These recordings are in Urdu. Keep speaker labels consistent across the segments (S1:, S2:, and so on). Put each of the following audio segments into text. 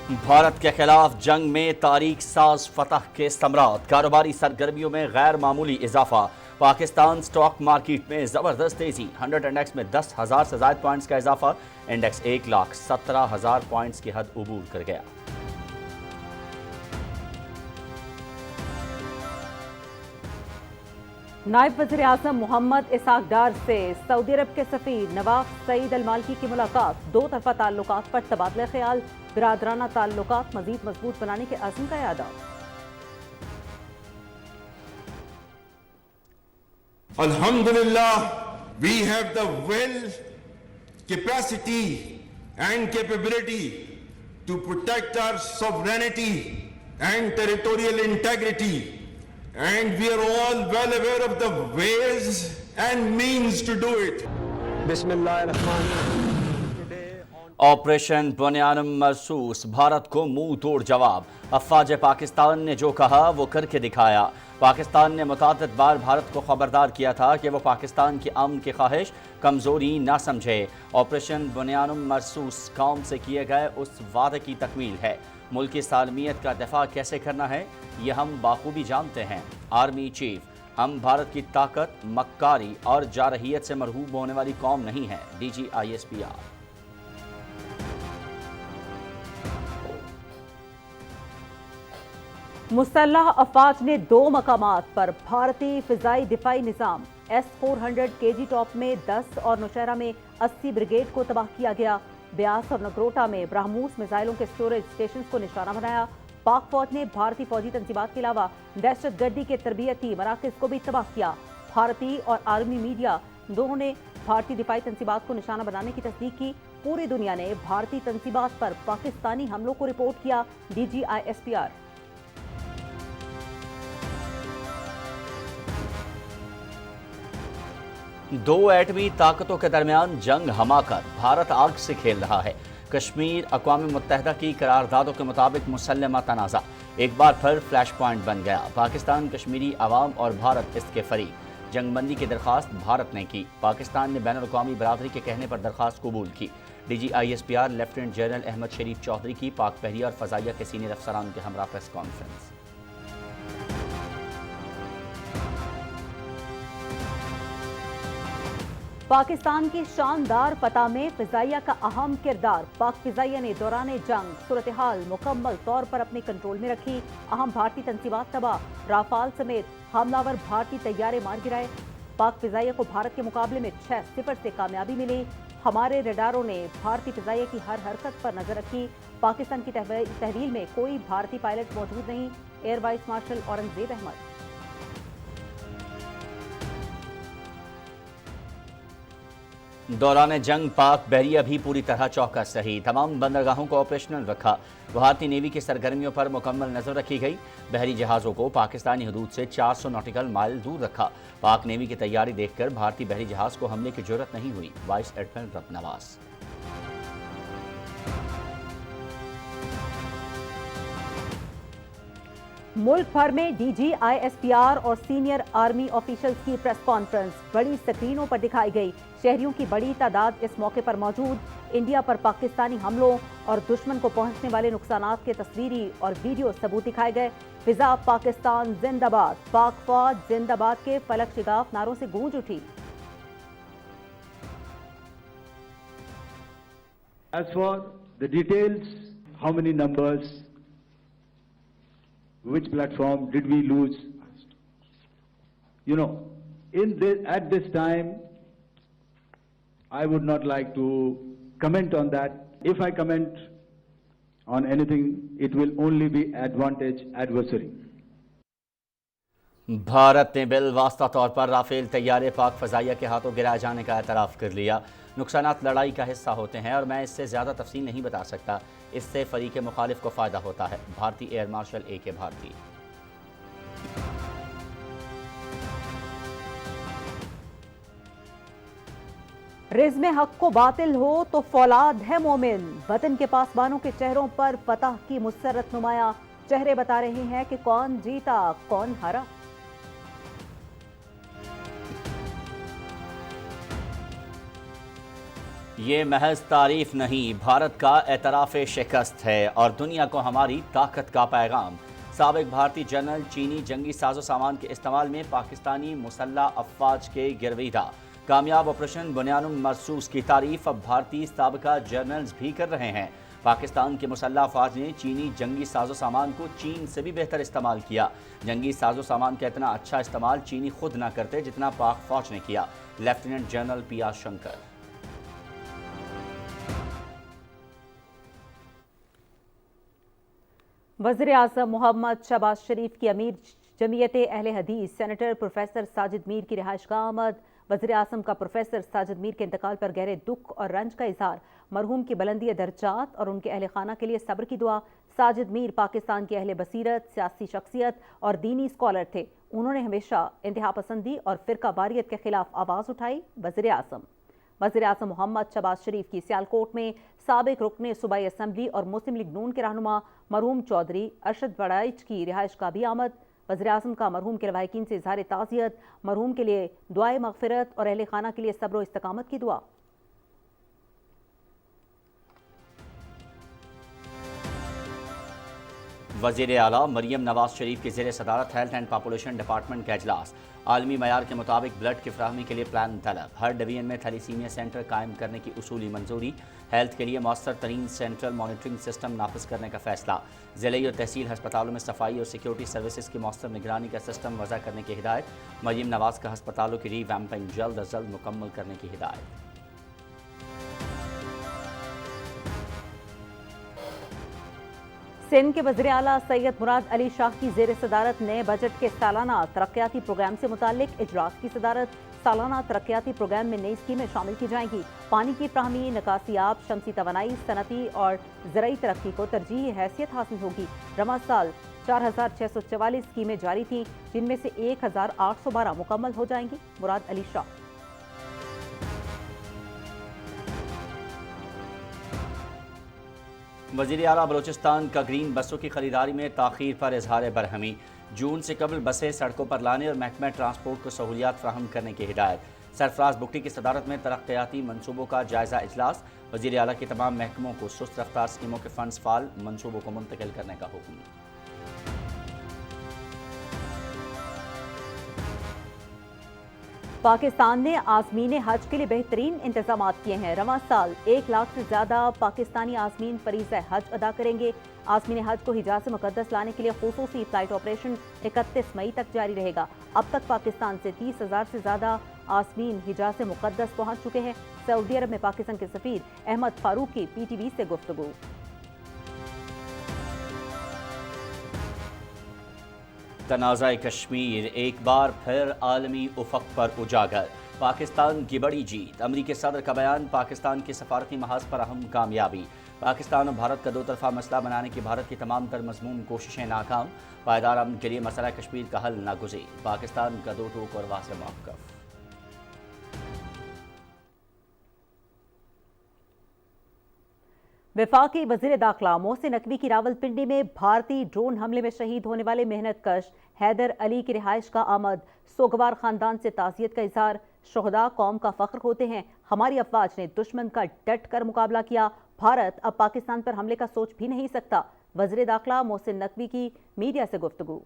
S1: بھارت کے خلاف جنگ میں تاریخ ساز فتح کے ثمرات، کاروباری سرگرمیوں میں غیر معمولی اضافہ، پاکستان سٹاک مارکیٹ میں زبردست تیزی، 100 انڈیکس میں 10,000 سے زائد پوائنٹس کا اضافہ، انڈیکس 1,17,000 پوائنٹس کی حد عبور کر گیا۔
S2: نائب وزیر اعظم محمد اسحاق ڈار سے سعودی عرب کے سفیر نواف سعید المالکی کی ملاقات، دو طرفہ تعلقات پر تبادلہ خیال، برادرانہ تعلقات مزید مضبوط بنانے کے عزم کا اعادہ۔
S3: Alhamdulillah, we have the will, capacity and capability to protect our sovereignty and territorial integrity, and we are all well aware of the ways and means to do it. Bismillahirrahmanirrahim.
S1: Operation Bunyanum Marsoos, Bharat کو منہ توڑ جواب، افواج پاکستان نے جو کہا وہ کر کے دکھایا۔ پاکستان نے متعدد بار بھارت کو خبردار کیا تھا کہ وہ پاکستان کی امن کی خواہش کمزوری نہ سمجھے۔ آپریشن بنیانم مرسوس قوم سے کیے گئے اس وعدے کی تکمیل ہے۔ ملک کی سالمیت کا دفاع کیسے کرنا ہے یہ ہم بخوبی جانتے ہیں۔ آرمی چیف، ہم بھارت کی طاقت، مکاری اور جارحیت سے مرعوب ہونے والی قوم نہیں ہیں۔ D G I S P R.
S2: مسلح افواج نے 2 مقامات پر بھارتی فضائی دفاعی نظام S-400 KG ٹاپ میں 10 اور نوشہرہ میں 80 بریگیڈ کو تباہ کیا گیا۔ بیاس اور نگروٹا میں برہموس میزائلوں کے سٹوریج سٹیشنز کو نشانہ بنایا۔ پاک فوج نے بھارتی فوجی تنصیبات کے علاوہ دہشت گردی کے تربیتی مراکز کو بھی تباہ کیا۔ بھارتی اور عالمی میڈیا دونوں نے بھارتی دفاعی تنصیبات کو نشانہ بنانے کی تصدیق کی۔ پوری دنیا نے بھارتی تنصیبات پر پاکستانی حملوں کو رپورٹ کیا۔ D G I S P R.
S1: دو ایٹمی طاقتوں کے درمیان جنگ ہما کر بھارت آگ سے کھیل رہا ہے۔ کشمیر اقوام متحدہ کی قراردادوں کے مطابق مسلمہ تنازع ایک بار پھر فلیش پوائنٹ بن گیا۔ پاکستان، کشمیری عوام اور بھارت اس کے فریق۔ جنگ بندی کی درخواست بھارت نے کی۔ پاکستان نے بین الاقوامی برادری کے کہنے پر درخواست قبول کی۔ D G I S P R lieutenant general Ahmed Sharif Chaudhry کی پاک بحریہ اور فضائیہ کے سینئر افسران کے ہمراہ پریس کانفرنس۔
S2: پاکستان کی شاندار فتح میں فضائیہ کا اہم کردار۔ پاک فضائیہ نے دوران جنگ صورتحال مکمل طور پر اپنے کنٹرول میں رکھی۔ اہم بھارتی تنصیبات تباہ، رافال سمیت حملہ بھارتی طیارے مار گرائے۔ پاک فضائیہ کو بھارت کے مقابلے میں 6-0 سے کامیابی ملی۔ ہمارے ریڈاروں نے بھارتی فضائیہ کی ہر حرکت پر نظر رکھی۔ پاکستان کی تحویل میں کوئی بھارتی پائلٹ موجود نہیں۔ Air vice marshal Aurangzeb Ahmed.
S1: دوران جنگ پاک بحریہ بھی پوری طرح چوکس رہی۔ تمام بندرگاہوں کو آپریشنل رکھا۔ بھارتی نیوی کی سرگرمیوں پر مکمل نظر رکھی گئی۔ بحری جہازوں کو پاکستانی حدود سے 400 ناٹیکل مائل دور رکھا۔ پاک نیوی کی تیاری دیکھ کر بھارتی بحری جہاز کو حملے کی جرأت نہیں ہوئی۔ وائس ایڈمرل رب نواز۔
S2: ملک بھر میں D G I S P R اور سینئر آرمی آفیشلز کی پریس کانفرنس بڑی سکرینوں پر دکھائی گئی۔ شہریوں کی بڑی تعداد اس موقع پر موجود۔ انڈیا پر پاکستانی حملوں اور دشمن کو پہنچنے والے نقصانات کے تصویری اور ویڈیو ثبوت دکھائے گئے۔ فضا پاکستان زندہ باد، پاک فوج زندہ باد کے فلک شگاف نعروں سے گونج اٹھی۔
S4: As for the details, how many numbers, which platform did we lose? You know, at this time, I would not like to comment on that. If I comment on anything, it will only be adversary.
S1: Bharat نے بالواسطہ طور پر رافیل طیارے پاک فضائیہ کے ہاتھوں گرائے جانے کا اعتراف کر لیا۔ نقصانات لڑائی کا حصہ ہوتے ہیں اور میں اس سے زیادہ تفصیل نہیں بتا سکتا۔ اس سے فریق مخالف کو فائدہ ہوتا ہے۔ بھارتی ایئر مارشل اے کے بھارتی۔
S2: رزم حق کو باطل ہو تو فولاد ہے مومن۔ وطن کے پاسبانوں کے چہروں پر فتح کی مسرت نمایاں۔ چہرے بتا رہے ہیں کہ کون جیتا کون ہارا۔
S1: یہ محض تعریف نہیں، بھارت کا اعتراف شکست ہے اور دنیا کو ہماری طاقت کا پیغام۔ سابق بھارتی جنرل چینی جنگی ساز و سامان کے استعمال میں پاکستانی مسلح افواج کے گرویدہ۔ کامیاب آپریشن بنیانم مرسوس کی تعریف اب بھارتی سابقہ جنرلز بھی کر رہے ہیں۔ پاکستان کے مسلح افواج نے چینی جنگی ساز و سامان کو چین سے بھی بہتر استعمال کیا۔ جنگی ساز و سامان کا اتنا اچھا استعمال چینی خود نہ کرتے جتنا پاک فوج نے کیا۔ Lieutenant general P R Shankar.
S2: وزیر اعظم محمد شہباز شریف کی امیر جمعیت اہل حدیث سینیٹر پروفیسر ساجد میر کی رہائش گاہ آمد۔ وزیر اعظم کا پروفیسر ساجد میر کے انتقال پر گہرے دکھ اور رنج کا اظہار۔ مرحوم کی بلندی درجات اور ان کے اہل خانہ کے لیے صبر کی دعا۔ ساجد میر پاکستان کے اہل بصیرت، سیاسی شخصیت اور دینی اسکالر تھے۔ انہوں نے ہمیشہ انتہا پسندی اور فرقہ واریت کے خلاف آواز اٹھائی۔ وزیر اعظم محمد شہباز شریف کی سیالکوٹ میں سابق رکن صوبائی اسمبلی اور مسلم لیگ نون کے رہنما مرحوم چودھری ارشد وڑائچ کی رہائش گاہ بھی آمد۔ وزیر اعظم کا مرحوم کے لواحقین سے اظہار تعزیت، مرحوم کے لیے دعائے مغفرت اور اہل خانہ کے لیے صبر و استقامت کی دعا۔
S1: وزیر اعلیٰ مریم نواز شریف کی زیر صدارت ہیلتھ اینڈ پاپولیشن ڈپارٹمنٹ کا اجلاس۔ عالمی معیار کے مطابق بلڈ کی فراہمی کے لیے پلان طلب۔ ہر ڈویژن میں تھیلیسیمیا سینٹر قائم کرنے کی اصولی منظوری۔ ہیلتھ کے لیے مؤثر ترین سینٹرل مانیٹرنگ سسٹم نافذ کرنے کا فیصلہ۔ ضلعی اور تحصیل ہسپتالوں میں صفائی اور سیکیورٹی سروسز کی مؤثر نگرانی کا سسٹم وضع کرنے کی ہدایت۔ مریم نواز کا ہسپتالوں کی ری ویمپنگ جلد از جلد مکمل کرنے کی ہدایت۔
S2: سندھ کے وزیر اعلیٰ سید مراد علی شاہ کی زیر صدارت نئے بجٹ کے سالانہ ترقیاتی پروگرام سے متعلق اجلاس کی صدارت۔ سالانہ ترقیاتی پروگرام میں نئی اسکیمیں شامل کی جائیں گی۔ پانی کی فراہمی، نکاسی آب، شمسی توانائی، صنعتی اور زرعی ترقی کو ترجیحی حیثیت حاصل ہوگی۔ رواں سال 4644 اسکیمیں جاری تھیں، جن میں سے 1812 مکمل ہو جائیں گی۔ مراد علی شاہ۔
S1: وزیر اعلیٰ بلوچستان کا گرین بسوں کی خریداری میں تاخیر پر اظہار برہمی۔ جون سے قبل بسیں سڑکوں پر لانے اور محکمہ ٹرانسپورٹ کو سہولیات فراہم کرنے کی ہدایت۔ سرفراز بگٹی کی صدارت میں ترقیاتی منصوبوں کا جائزہ اجلاس۔ وزیر اعلیٰ کی تمام محکموں کو سست رفتار اسکیموں کے فنڈز فعال منصوبوں کو منتقل کرنے کا حکم۔
S2: پاکستان نے عازمین حج کے لیے بہترین انتظامات کیے ہیں۔ رواں سال 1 لاکھ سے زیادہ پاکستانی عازمین فریضہ حج ادا کریں گے۔ عازمین حج کو حجاز مقدس لانے کے لیے خصوصی فلائٹ آپریشن 31 مئی تک جاری رہے گا۔ اب تک پاکستان سے 30,000 سے زیادہ عازمین حجاز مقدس پہنچ چکے ہیں۔ سعودی عرب میں پاکستان کے سفیر احمد فاروق کی پی ٹی وی سے گفتگو۔
S1: تنازع کشمیر ایک بار پھر عالمی افق پر اجاگر۔ پاکستان کی بڑی جیت۔ امریکی صدر کا بیان، پاکستان کی سفارتی محاذ پر اہم کامیابی۔ پاکستان اور بھارت کا دو طرفہ مسئلہ بنانے کی بھارت کی تمام تر مضمون کوششیں ناکام۔ پائیدار امن کے لیے مسئلہ کشمیر کا حل ناگزیر۔ پاکستان کا دو ٹوک اور واضح موقف۔
S2: وفاقی وزیر داخلہ محسن نقوی کی راولپنڈی میں بھارتی ڈرون حملے میں شہید ہونے والے محنت کش حیدر علی کی رہائش کا آمد۔ سوگوار خاندان سے تعزیت کا اظہار۔ شہداء قوم کا فخر ہوتے ہیں۔ ہماری افواج نے دشمن کا ڈٹ کر مقابلہ کیا۔ بھارت اب پاکستان پر حملے کا سوچ بھی نہیں سکتا۔ وزیر داخلہ محسن نقوی کی میڈیا سے گفتگو۔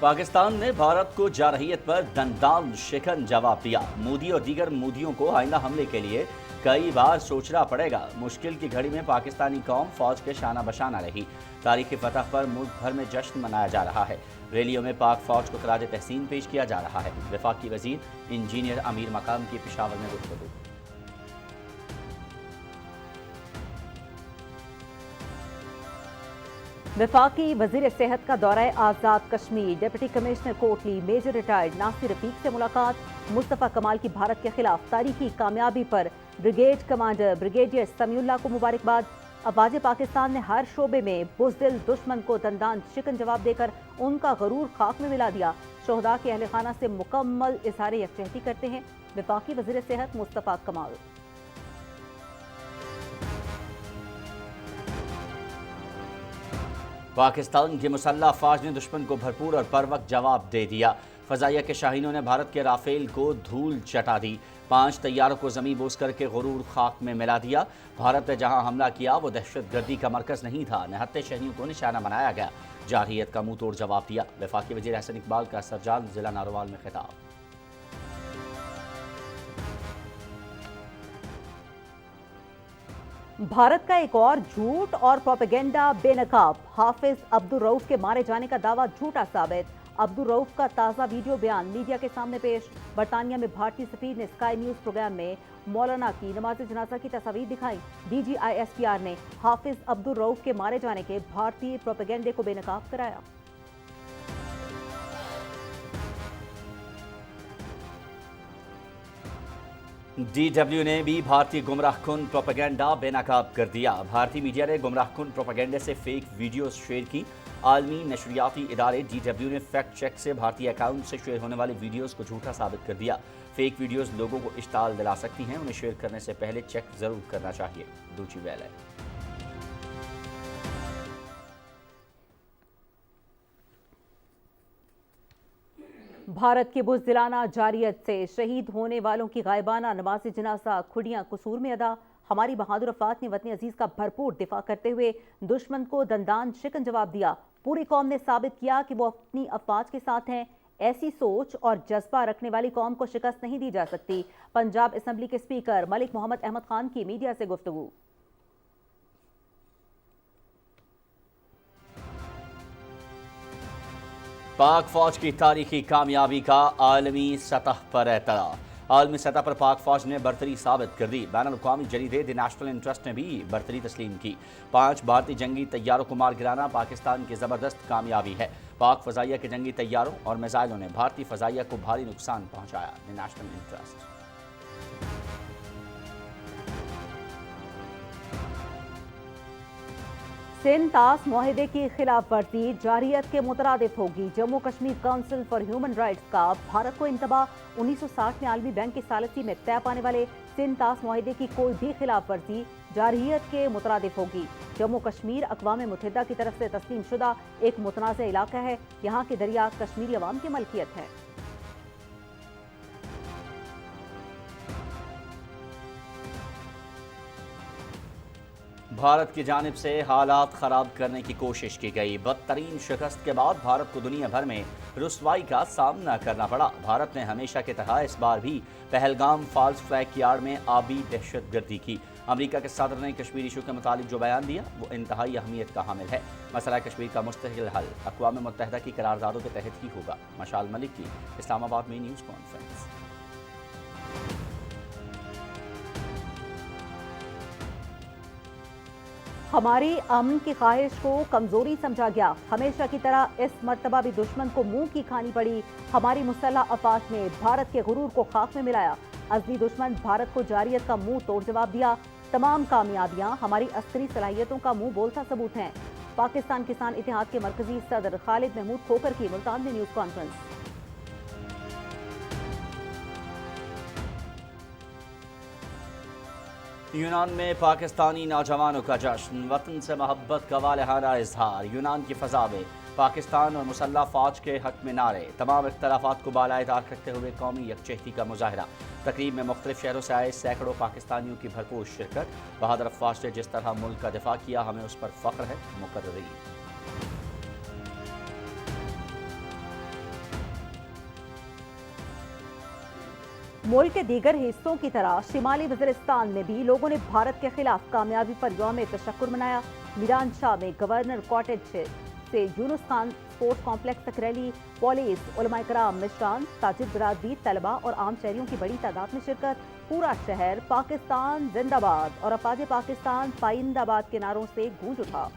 S1: پاکستان نے بھارت کو جارحیت پر دندان شکن جواب دیا۔ مودی اور دیگر مودیوں کو آئندہ حملے کے لیے کئی بار سوچنا پڑے گا۔ مشکل کی گھڑی میں پاکستانی قوم فوج کے شانہ بشانہ رہی۔ تاریخی فتح پر ملک بھر میں جشن منایا جا رہا ہے۔ ریلیوں میں پاک فوج کو خراج تحسین پیش کیا جا رہا ہے۔ وفاقی وزیر انجینئر امیر مقام کی پشاور میں گفتگو۔
S2: وفاقی وزیر صحت کا دورہ Azad Kashmir. Deputy commissioner Kotli major retired Nasir Rafiq سے ملاقات۔ مصطفیٰ کمال کی بھارت کے خلاف تاریخی کامیابی پر بریگیڈ کمانڈر بریگیڈیئر سمیع اللہ کو مبارکباد۔ افواج پاکستان نے ہر شعبے میں بزدل دشمن کو دندان شکن جواب دے کر ان کا غرور خاک میں ملا دیا۔ شہداء کے اہل خانہ سے مکمل اظہار یکجہتی کرتے ہیں وفاقی وزیر صحت مصطفیٰ کمال۔
S1: پاکستان کی مسلح افواج نے دشمن کو بھرپور اور پر وقت جواب دے دیا۔ فضائیہ کے شاہینوں نے بھارت کے رافیل کو دھول چٹا دی، 5 طیاروں کو زمیں بوس کر کے غرور خاک میں ملا دیا۔ بھارت نے جہاں حملہ کیا وہ دہشت گردی کا مرکز نہیں تھا، نہتے شہریوں کو نشانہ بنایا گیا۔ جارحیت کا منہ توڑ جواب دیا۔ وفاقی وزیر احسن اقبال کا سرجان ضلع ناروال میں خطاب۔
S2: بھارت کا ایک اور جھوٹ اور پروپیگنڈا بے نقاب، حافظ عبدالرؤف کے مارے جانے کا دعویٰ جھوٹا ثابت۔ عبدالرؤف کا تازہ ویڈیو بیان میڈیا کے سامنے پیش۔ برطانیہ میں بھارتی سفیر نے اسکائی نیوز پروگرام میں مولانا کی نماز جنازہ کی تصاویر دکھائیں۔ D G I S P R نے حافظ عبدالرؤف کے مارے جانے کے بھارتی پروپیگنڈے کو بے نقاب کرایا۔
S1: ڈی ڈبلیو نے بھی بھارتی گمراہ کن پروپیگنڈا بے نقاب کر دیا۔ بھارتی میڈیا نے گمراہ کن پروپیگنڈے سے فیک ویڈیوز شیئر کی۔ عالمی نشریاتی ادارے ڈی ڈبلیو نے فیکٹ چیک سے بھارتی اکاؤنٹ سے شیئر ہونے والی ویڈیوز کو جھوٹا ثابت کر دیا۔ فیک ویڈیوز لوگوں کو اشتعال دلا سکتی ہیں، انہیں شیئر کرنے سے پہلے چیک ضرور کرنا چاہیے۔ دوچی ویلے۔
S2: بھارت کی بزدلانہ جارحیت سے شہید ہونے والوں کی غائبانہ نماز جنازہ کھڑیاں قصور میں ادا۔ ہماری بہادر افواج نے وطن عزیز کا بھرپور دفاع کرتے ہوئے دشمن کو دندان شکن جواب دیا۔ پوری قوم نے ثابت کیا کہ وہ اپنی افواج کے ساتھ ہیں۔ ایسی سوچ اور جذبہ رکھنے والی قوم کو شکست نہیں دی جا سکتی۔ پنجاب اسمبلی کے اسپیکر ملک محمد احمد خان کی میڈیا سے گفتگو۔
S1: پاک فوج کی تاریخی کامیابی کا عالمی سطح پر اعتراف۔ عالمی سطح پر پاک فوج نے برتری ثابت کر دی۔ بین الاقوامی جریدے دی نیشنل انٹرسٹ نے بھی برتری تسلیم کی۔ 5 بھارتی جنگی طیاروں کو مار گرانا پاکستان کی زبردست کامیابی ہے۔ پاک فضائیہ کے جنگی طیاروں اور میزائلوں نے بھارتی فضائیہ کو بھاری نقصان پہنچایا۔ دی نیشنل انٹرسٹ۔
S2: سندھ طاس معاہدے کی خلاف ورزی جارحیت کے مترادف ہوگی۔ Jammu Kashmir council for human rights کا بھارت کو انتباہ۔ 1960 میں عالمی بینک کی ثالثی میں طے پانے والے سندھ طاس معاہدے کی کوئی بھی خلاف ورزی جارحیت کے مترادف ہوگی۔ جموں کشمیر اقوام متحدہ کی طرف سے تسلیم شدہ ایک متنازع علاقہ ہے۔ یہاں کے دریا کشمیری عوام کی ملکیت ہے۔
S1: بھارت کی جانب سے حالات خراب کرنے کی کوشش کی گئی۔ بدترین شکست کے بعد بھارت کو دنیا بھر میں رسوائی کا سامنا کرنا پڑا۔ بھارت نے ہمیشہ کی طرح اس بار بھی پہلگام فالس فلیگ یارڈ میں آبی دہشت گردی کی۔ امریکہ کے صدر نے کشمیر ایشو کے متعلق جو بیان دیا وہ انتہائی اہمیت کا حامل ہے۔ مسئلہ کشمیر کا مستقل حل اقوام متحدہ کی قراردادوں کے تحت ہی ہوگا۔ مشال ملک کی اسلام آباد میں نیوز کانفرنس۔
S2: ہماری امن کی خواہش کو کمزوری سمجھا گیا۔ ہمیشہ کی طرح اس مرتبہ بھی دشمن کو منہ کی کھانی پڑی۔ ہماری مسلح افواج نے بھارت کے غرور کو خاک میں ملایا۔ ازلی دشمن بھارت کو جارحیت کا منہ توڑ جواب دیا۔ تمام کامیابیاں ہماری عسکری صلاحیتوں کا منہ بولتا ثبوت ہیں۔ پاکستان کسان اتحاد کے مرکزی صدر خالد محمود کھوکر کی ملتان میں نیوز کانفرنس۔
S1: یونان میں پاکستانی نوجوانوں کا جشن، وطن سے محبت کا والہانہ اظہار۔ یونان کی فضا میں پاکستان اور مسلح فوج کے حق میں نعرے، تمام اختلافات کو بالائے طاق رکھتے ہوئے قومی یکجہتی کا مظاہرہ۔ تقریب میں مختلف شہروں سے آئے سینکڑوں پاکستانیوں کی بھرپور شرکت۔ بہادر افواج نے جس طرح ملک کا دفاع کیا ہمیں اس پر فخر ہے۔ مقررین۔
S2: ملک کے دیگر حصوں کی طرح شمالی وزیرستان میں بھی لوگوں نے بھارت کے خلاف کامیابی پر یوم تشکر منایا۔ میران شاہ میں گورنر کاٹیج سے یونس خان اسپورٹس کمپلیکس تک ریلی، پولیس، علماء کرام، مشران، تاجر برادری، طلباء اور عام شہریوں کی بڑی تعداد میں شرکت۔ پورا شہر پاکستان زندہ باد اور افواج پاکستان پائندہ آباد کے نعروں سے گونج اٹھا۔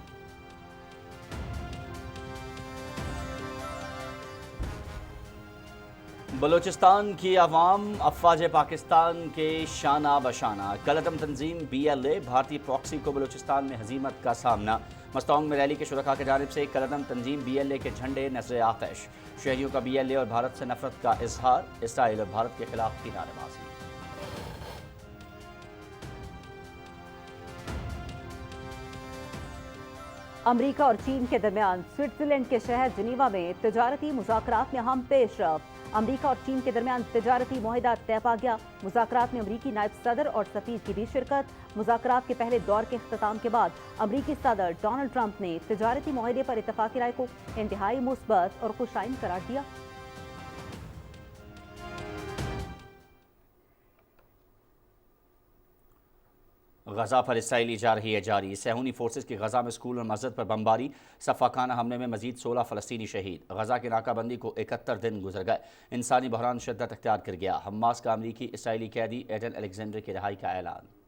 S1: بلوچستان کی عوام افواج پاکستان کے شانہ بشانہ۔ کالعدم تنظیم بی ایل اے بھارتی پراکسی کو بلوچستان میں ہزیمت کا سامنا۔ مستونگ میں ریلی کے شرکاء کی جانب سے کالعدم تنظیم بی ایل اے کے جھنڈے نذر آتش۔ شہریوں کا بی ایل اے اور بھارت سے نفرت کا اظہار، اسرائیل اور بھارت کے خلاف کی نعرے بازی۔
S2: امریکہ اور چین کے درمیان سوئٹزرلینڈ کے شہر جنیوا میں تجارتی مذاکرات میں اہم پیش رفت۔ امریکہ اور چین کے درمیان تجارتی معاہدہ طے پا گیا۔ مذاکرات میں امریکی نائب صدر اور سفیر کی بھی شرکت۔ مذاکرات کے پہلے دور کے اختتام کے بعد امریکی صدر ڈونلڈ ٹرمپ نے تجارتی معاہدے پر اتفاقی رائے کو انتہائی مثبت اور خوش آئند قرار دیا۔
S1: غزہ پر اسرائیلی جاری صہیونی فورسز کی غزہ میں اسکول اور مسجد پر بمباری۔ سفاکانہ حملے میں مزید 16 فلسطینی شہید۔ غزہ کی ناکہ بندی کو 71 دن گزر گئے۔ انسانی بحران شدت اختیار کر گیا۔ حماس کا امریکی اسرائیلی قیدی ایڈن الیگزینڈر کی رہائی کا اعلان۔